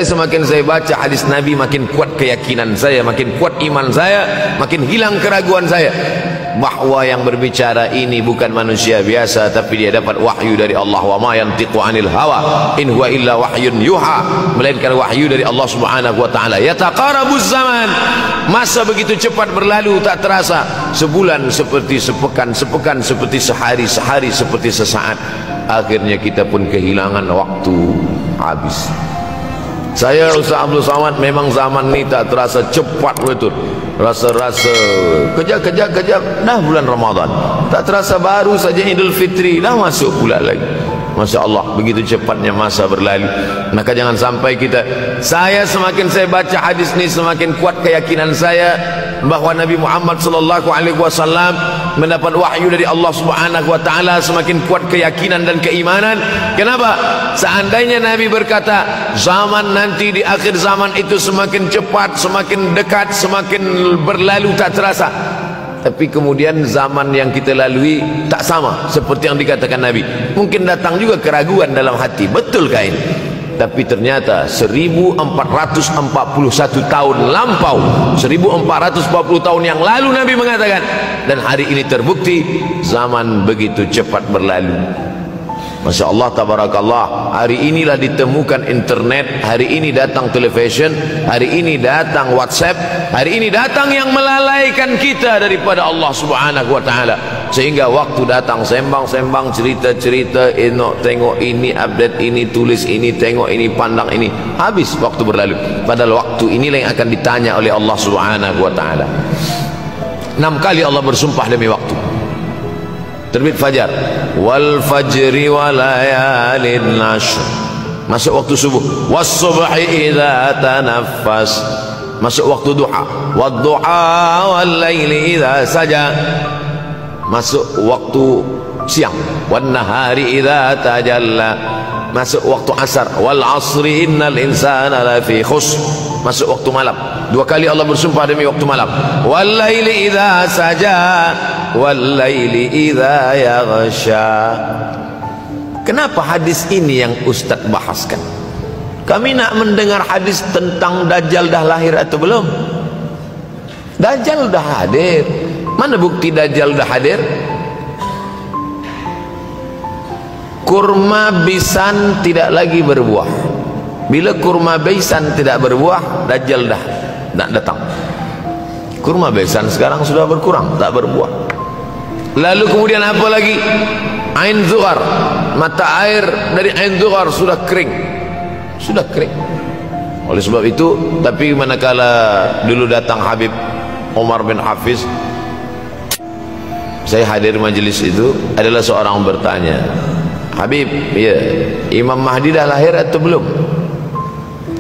Semakin saya baca hadis Nabi, makin kuat keyakinan saya, makin kuat iman saya, makin hilang keraguan saya bahwa yang berbicara ini bukan manusia biasa, tapi dia dapat wahyu dari Allah. Wa ma yantiqu 'anil hawa in huwa illa wahyun yuha, melainkan wahyu dari Allah Subhanahu wa taala. Yataqarabuz zaman, masa begitu cepat berlalu tak terasa. Sebulan seperti sepekan, sepekan seperti sehari, sehari seperti sesaat. Akhirnya kita pun kehilangan waktu, habis. Saya Ustaz Abdul Somad, memang zaman ini tak terasa cepat betul. Rasa-rasa kejap-kejap dah bulan Ramadan. Tak terasa baru saja Idul Fitri dah masuk pula lagi. Masya Allah, begitu cepatnya masa berlalu. Maka jangan sampai semakin saya baca hadis ini, semakin kuat keyakinan saya bahwa Nabi Muhammad sallallahu alaihi wasallam mendapat wahyu dari Allah Subhanahu wa taala. Semakin kuat keyakinan dan keimanan. Kenapa? Seandainya Nabi berkata zaman nanti di akhir zaman itu semakin cepat, semakin dekat, semakin berlalu tak terasa, tapi kemudian zaman yang kita lalui tak sama seperti yang dikatakan Nabi. Mungkin datang juga keraguan dalam hati, betulkah ini? Tapi ternyata 1441 tahun lampau, 1440 tahun yang lalu Nabi mengatakan, dan hari ini terbukti zaman begitu cepat berlalu. Masya Allah, tabarakallah. Hari inilah ditemukan internet, hari ini datang television, hari ini datang WhatsApp, hari ini datang yang melalaikan kita daripada Allah Subhanahu wa taala. Sehingga waktu datang sembang-sembang, cerita-cerita, tengok ini, update ini, tulis ini, tengok ini, pandang ini, habis waktu berlalu. Padahal waktu inilah yang akan ditanya oleh Allah Subhanahu wa taala. 6 kali Allah bersumpah demi waktu. Terbit fajar, wal fajri wa layalin nashr, masuk waktu subuh. Was subhi idza tanaffas, masuk waktu duha. Wad duha wal laili idza saja, masuk waktu siang. Wan nahari idza tajalla, masuk waktu asar. Wal asri innal insana lafi khusr, masuk waktu malam. 2 kali Allah bersumpah demi waktu malam. Wal laili idza saja wal laili idza yaghsha. Kenapa hadis ini yang Ustaz bahaskan? Kami nak mendengar hadis tentang Dajjal dah lahir atau belum? Dajjal dah hadir. Mana bukti Dajjal dah hadir? Kurma bisan tidak lagi berbuah. Bila kurma bisan tidak berbuah, Dajjal dah nak datang. Kurma bisan sekarang sudah berkurang, tak berbuah. Lalu kemudian apa lagi? Ain Zuhar, mata air dari Ain Zuhar sudah kering, sudah kering. Oleh sebab itu, tapi manakala dulu datang Habib Umar bin Hafiz, saya hadir majlis itu, adalah seorang bertanya, Habib, ya, Imam Mahdi dah lahir atau belum?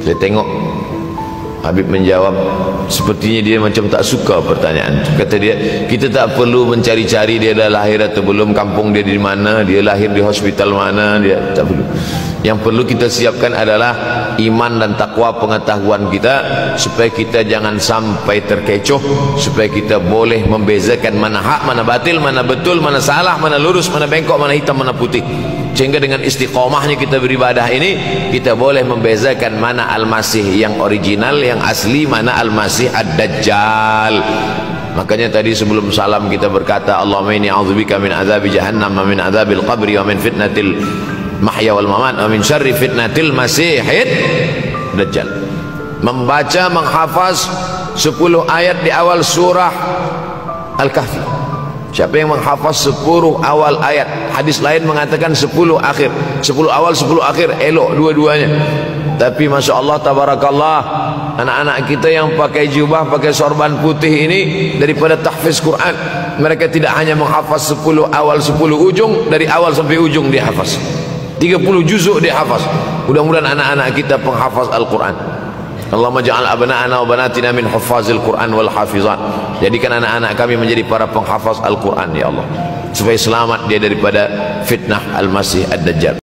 Saya tengok Habib menjawab, sepertinya dia macam tak suka pertanyaan. Kata dia, kita tak perlu mencari-cari dia dah lahir atau belum, kampung dia di mana, dia lahir di hospital mana, dia tak perlu. Yang perlu kita siapkan adalah iman dan takwa, pengetahuan kita, supaya kita jangan sampai terkecoh, supaya kita boleh membezakan mana hak, mana batil, mana betul, mana salah, mana lurus, mana bengkok, mana hitam, mana putih. Sehingga dengan istiqomahnya kita beribadah ini, kita boleh membezakan mana Al-Masih yang original, yang asli, mana Al-Masih Ad-Dajjal. Makanya tadi sebelum salam kita berkata, Allahumma inni a'udzubika min azabi jahannam wa min azabil qabri wa min fitnatil mahya wal mamat wa min syarri fitnatil masihid Dajjal. Membaca, menghafaz 10 ayat di awal surah Al-Kahfi. Siapa yang menghafaz 10 awal ayat, hadis lain mengatakan 10 akhir, 10 awal 10 akhir, elok dua-duanya. Tapi Masya Allah, tabarakallah, anak-anak kita yang pakai jubah, pakai sorban putih ini, daripada tahfiz Quran, mereka tidak hanya menghafaz 10 awal 10 ujung, dari awal sampai ujung dia hafaz, 30 juzuk dia hafaz. Mudah-mudahan anak-anak kita penghafaz Al-Quran. Allahumma ja'al abna'ana wa banatina min huffazil Quran wal hafizan. Jadikan anak-anak kami menjadi para penghafaz Al-Quran ya Allah, supaya selamat dia daripada fitnah Al-Masih Ad-Dajjal.